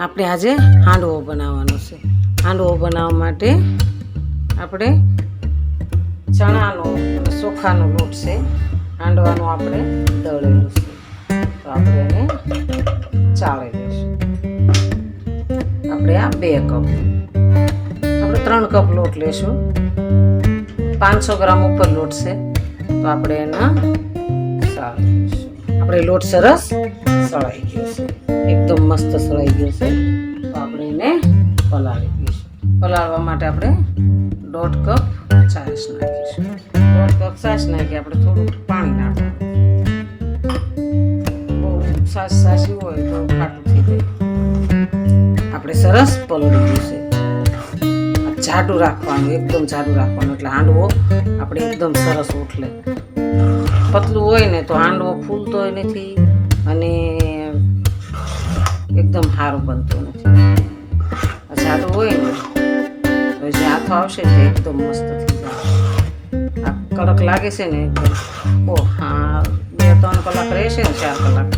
આપણે આજે હાંડવો બનાવવાનો છે। હાંડવો બનાવવા માટે આપણે ચણાનો અને ચોખાનો લોટ છે, હાંડવાનો આપણે દળેલું છે, તો આપણે એને ચાળી લઈશું। આપણે આ 2 કપ, આપણે 3 કપ લોટ લેશું। 500 ગ્રામ ઉપર લોટ છે, તો આપણે એના ચાળી લઈશું। આપણે લોટ સરસ સળાઈ ગયો છે, એકદમ મસ્ત સળાઈ ગયો છે, તો આપણે એને પલાળી દઈશું। પલાળવા માટે આપણે 1.5 કપ છાશ નાખીશું। 1.5 કપ છાશ નાખી આપણે થોડું પાણી નાખવાનું। બહુ છાશ છાશી હોય તો ખાટું થઈ જાય। આપણે સરસ પલળી ગયું છે, જાડું રાખવાનું, એકદમ જાડું રાખવાનું, એટલે હાંડવો આપણે એકદમ સરસ ઉઠલે। પતલું હોય ને તો હાંડવો ફૂલતો નથી અને એકદમ સારું બનતું નથી। જાડું હોય ને તો જે હાથો આવશે તે એકદમ મસ્ત થઈ જાય। આ કડક લાગે છે ને એકદમ, ઓ હા 2-3 કલાક રહેશે ને, 4 કલાક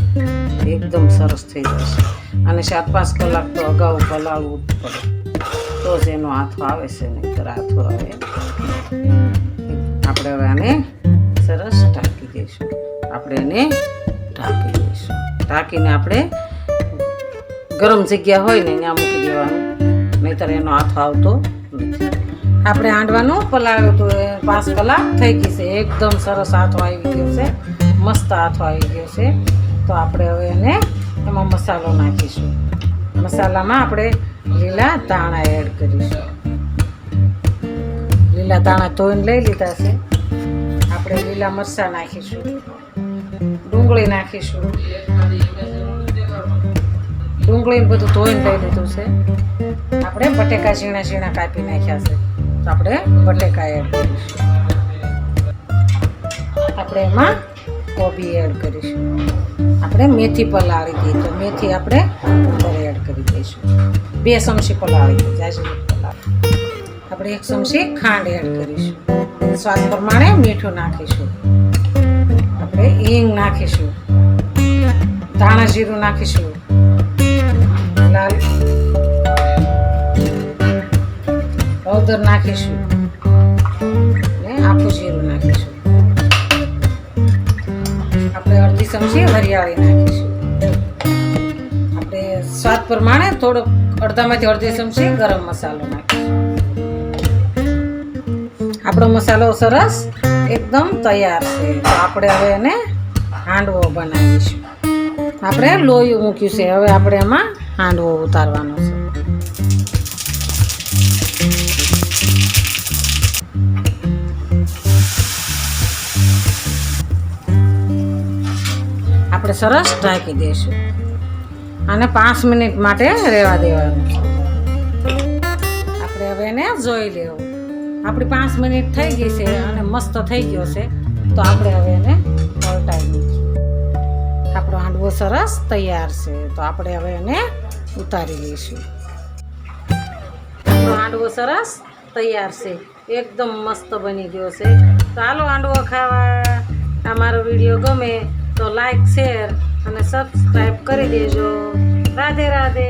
એકદમ સરસ થઈ જશે। અને 4-5 કલાક તો અગાઉ પલાળવું જ પડે, તો જ એનો હાથો આવે છે, નહીંતર હાથો આવે। આપણે હવે આને સરસ ઢાંકી દઈશું। આપણે એને ઢાંકી દઈશું। ઢાંકીને આપણે ગરમ જગ્યા હોય ને ત્યાં મૂકી દેવાનું, નહીંતર એનો હાથો આવતો નથી। આપણે હાંડવાનું પલાળ્યું તો 5 કલાક થઈ ગઈ છે, એકદમ સરસ હાથો આવી ગયો છે, મસ્ત હાથો આવી ગયો છે। તો આપણે હવે એને એમાં મસાલો નાખીશું। મસાલામાં આપણે લીલા ધાણા એડ કરીશું। લીલા ધાણા ધોઈને લઈ લીધા છે। આપણે લીલા મરચાં નાખીશું, ડુંગળી નાખીશું। ડુંગળીને બધું ધોઈને લઈ લીધું છે। આપણે બટેકા ઝીણા ઝીણા કાપી નાખ્યા છે, તો આપણે બટેકા એડ કરીશું। આપણે એમાં કોબી એડ કરીશું। આપણે મેથી પલાળી હતી, તો મેથી આપણે અંદર એડ કરી દઈશું। 2 ચમચી પલાળી હતી, જાજી પલાળી। આપણે 1 ચમચી ખાંડ એડ કરીશું। સ્વાદ પ્રમાણે મીઠું નાખીશું। આપણે હિંગ નાખીશું, ધાણા જીરું નાખીશું, લાલ હળદર નાખીશું ને આખું જીરું નાખીશું। આપણે અડધી ચમચી વરિયાળી નાખીશું। આપણે સ્વાદ પ્રમાણે થોડો અડધામાંથી અડધી ચમચી ગરમ મસાલો નાખીશું। આપણો મસાલો સરસ એકદમ તૈયાર છે, તો આપણે હવે એને હાંડવો બનાવીશું। આપણે લોયું મૂક્યું છે, હવે આપણે એમાં હાંડવો ઉતારવાનો છે। આપણે સરસ ઢાંકી દઈશું અને 5 મિનિટ માટે રહેવા દેવાનું છે। આપણે હવે એને જોઈ લેવું। આપણી 5 મિનિટ થઈ ગઈ છે અને મસ્ત થઈ ગયો છે, તો આપણે હવે એને પલટાવી દઈશું। આપણો હાંડવો સરસ તૈયાર છે, તો આપણે હવે એને ઉતારી લઈશું। આપણો હાંડવો સરસ તૈયાર છે, એકદમ મસ્ત બની ગયો છે। તો હાલો હાંડવો ખાવા। અમારો વિડીયો ગમે તો લાઈક, શેર અને સબસ્ક્રાઈબ કરી દેજો। રાધે રાધે।